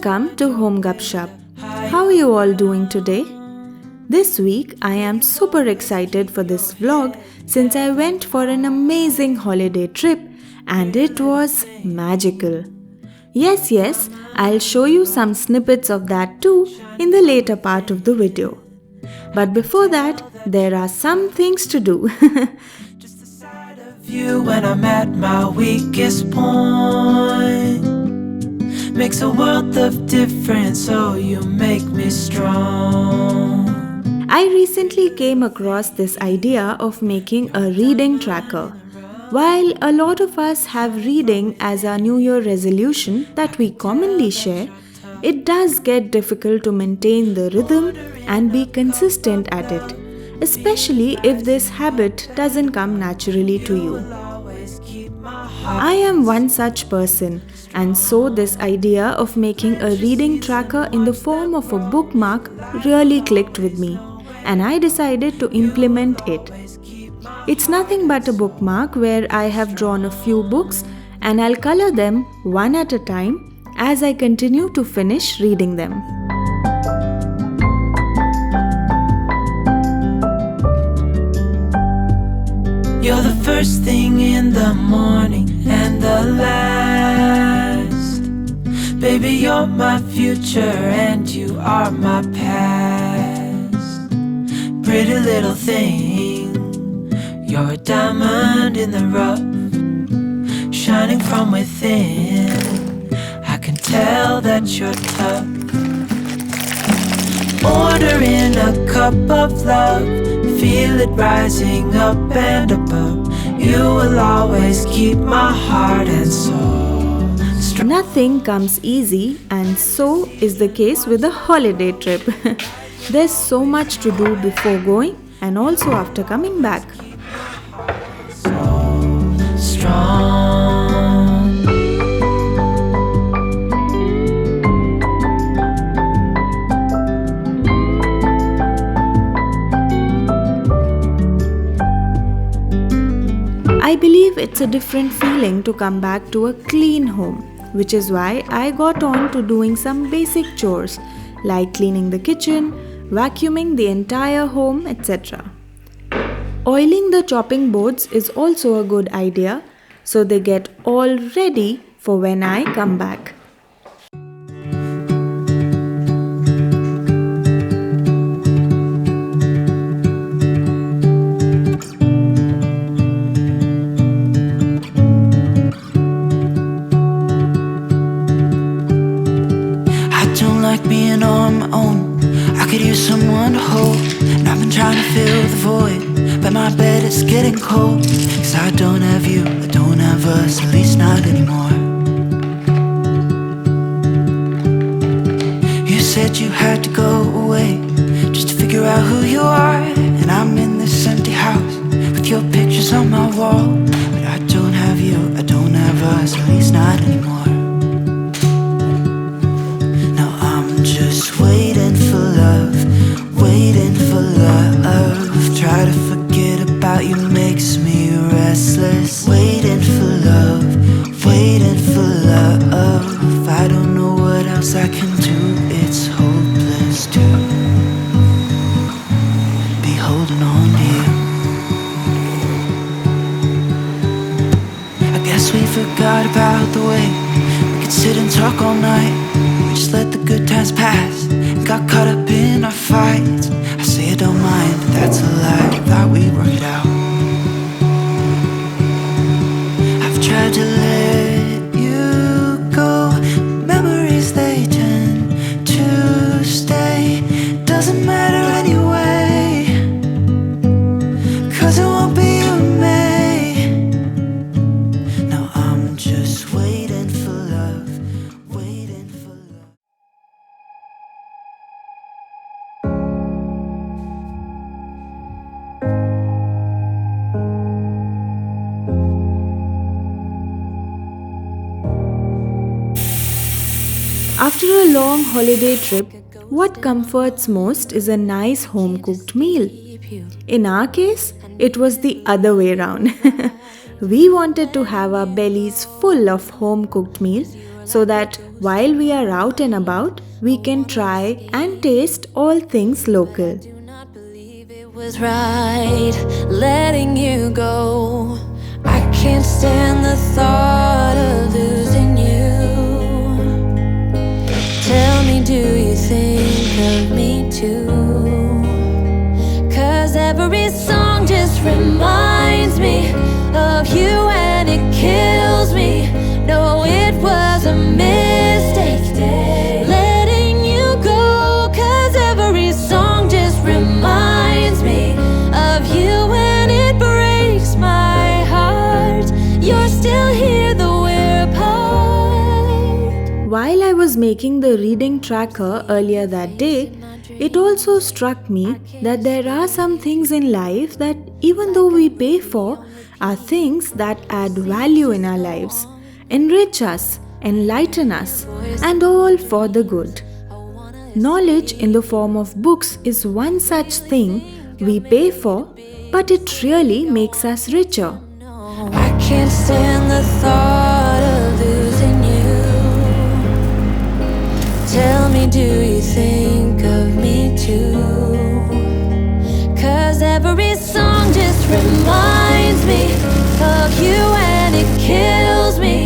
Welcome to Home Gupshup. How are you all doing today? This week I am super excited for this vlog since I went for an amazing holiday trip and it was magical. Yes, I'll show you some snippets of that too in the later part of the video. But before that, there are some things to do. You when I'm at my weakest point makes a world of difference, so you make me strong. I recently came across this idea of making a reading tracker. While a lot of us have reading as our New Year resolution that we commonly share, it does get difficult to maintain the rhythm and be consistent at it, especially if this habit doesn't come naturally to you. I am one such person, and so this idea of making a reading tracker in the form of a bookmark really clicked with me, and I decided to implement it. It's nothing but a bookmark where I have drawn a few books and I'll color them one at a time as I continue to finish reading them. You're the first thing in the morning and the last. Baby, you're my future and you are my past. Pretty little thing, you're a diamond in the rough, shining from within. I can tell that you're tough. Ordering a cup of love, feel it rising up and above. You will always keep my heart and soul strong. Nothing comes easy, and so is the case with a holiday trip. There's so much to do before going and also after coming back. Strong. I believe it's a different feeling to come back to a clean home, which is why I got on to doing some basic chores like cleaning the kitchen, vacuuming the entire home, etc. Oiling the chopping boards is also a good idea, so they get all ready for when I come back. Like being on my own, I could use someone to hold. And I've been trying to fill the void, but my bed is getting cold. Cause I don't have you, I don't have us, at least not anymore. You said you had to go away, just to figure out who you are. And I'm in this empty house, with your pictures on my wall. But I don't have you, I don't have us, at least not anymore. Just waiting for love, waiting for love. Try to forget about you makes me restless. Waiting for love, waiting for love. I don't know what else I can do, it's hopeless to be holding on to you. I guess we forgot about the way we could sit and talk all night. Just let the good times pass and got caught up in our fights. I say I don't mind, but that's a lie. Thought we'd work it out. I've tried to let you go. Memories, they tend to stay. Doesn't matter anyway, cause it won't be you and me. Now I'm just waiting for love, waiting for love. After a long holiday trip, what comforts most is a nice home-cooked meal. In our case, it was the other way around. We wanted to have our bellies full of home-cooked meal so that while we are out and about, we can try and taste all things local. Do not believe it was right letting you go. I can't stand the thought of losing you. Tell me, do you think of me too? 'Cause every song just reminds me of you and it kills me. No, it was a mistake letting you go. 'Cause every song just reminds me of you and it breaks my heart. You're still here though we're apart. While I was making the reading tracker earlier that day, it also struck me that there are some things in life that even though we pay for, are things that add value in our lives, enrich us, enlighten us, and all for the good. Knowledge in the form of books is one such thing we pay for, but it really makes us richer. I can't stand the thought of losing you. Tell me, do you think of me too? 'Cause every song just reminds me of you and it kills me.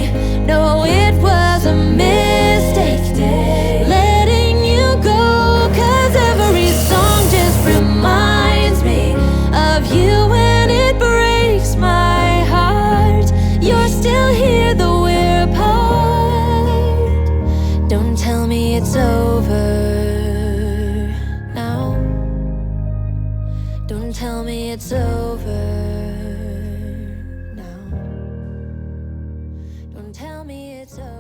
No, it was a mistake letting you go. 'Cause every song just reminds me of you and it breaks my heart. You're still here though we're apart. Don't tell me it's over now. Don't tell me it's over now. Don't tell me it's over.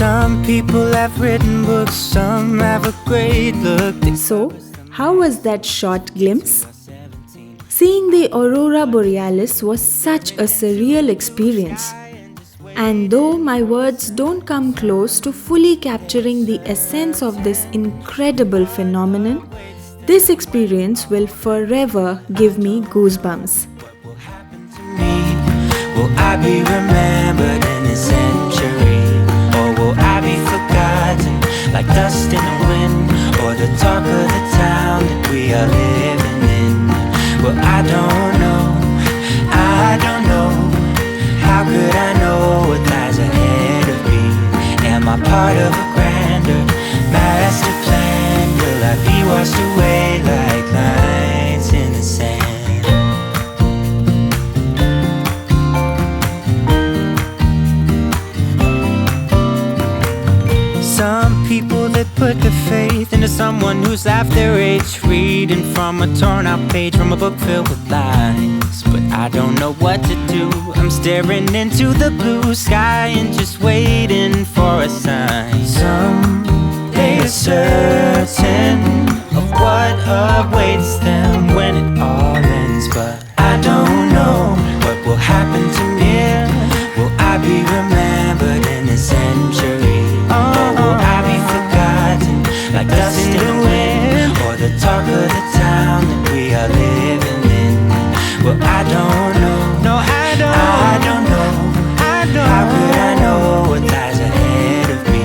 Some people have written books, some have a great look. So, how was that short glimpse? Seeing the Aurora Borealis was such a surreal experience. And though my words don't come close to fully capturing the essence of this incredible phenomenon, this experience will forever give me goosebumps. Will I be remembered in this century? Or will I be forgotten like dust in the wind? Or the talk of the town that we are living in? Well, I don't know, could I know what lies ahead of me? Am I part of a grander master plan? Will I be washed away like lines in the sand? Some people that put their faith into someone who's half their age, reading from a torn out page from a book filled with lies. But I don't know what to do. I'm staring into the blue sky and just waiting for a sign. Someday is certain of what awaits them when it all ends, but I don't know what will happen to me. Will I be remembered in a century? Or will I be forgotten like dust in the wind? Or the talk of the town that we are living in? Well, I don't know. No, I don't know. How could I know what lies ahead of me?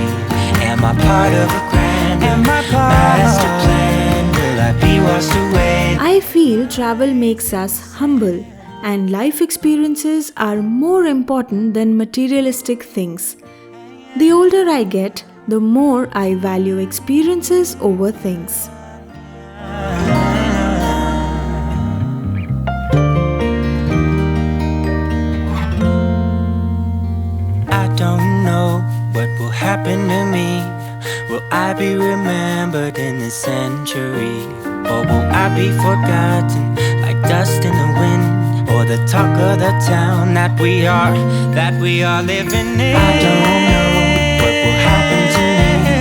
Am I part of a grander master plan? Will I be washed away? I feel travel makes us humble, and life experiences are more important than materialistic things. The older I get, the more I value experiences over things. I don't know what will happen to me. Will I be remembered in this century? Or will I be forgotten like dust in the wind? Or the talk of the town that we are living in? I don't know what will happen to me.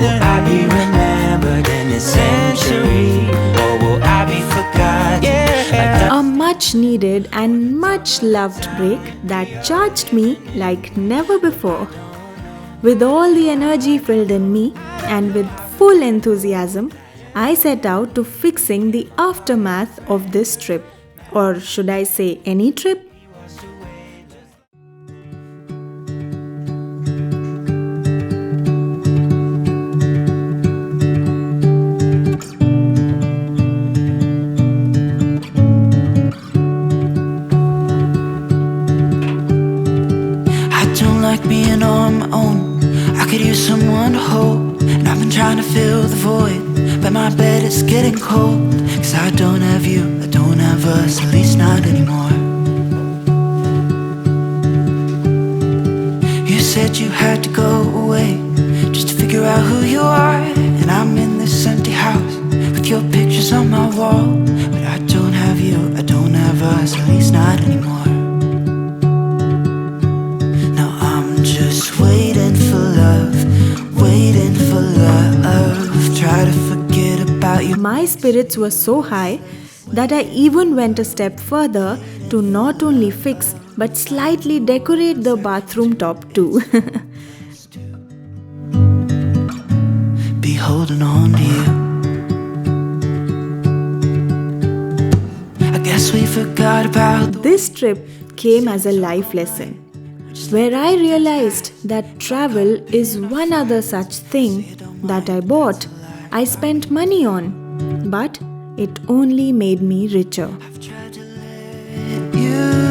Will I be remembered in this century? Or will I be forgotten? A much needed and much loved break that charged me like never before. With all the energy filled in me and with full enthusiasm, I set out to fixing the aftermath of this trip. Or should I say any trip? I don't like being on my own. I could use someone to hold. And I've been trying to fill the void, but my bed is getting cold. Cause I don't have you, I don't have us, at least not anymore. You said you had to go away just to figure out who you are. And I'm in this empty house with your pictures on my wall. But I don't have you, I don't have us, at least not anymore. Now I'm just waiting for love, waiting for love. Try to forget about you. My spirits were so high that I even went a step further to not only fix but slightly decorate the bathroom top too. Be holding on to you. I guess we forgot about This trip came as a life lesson, where I realized that travel is one other such thing that I bought, I spent money on, but it only made me richer. you.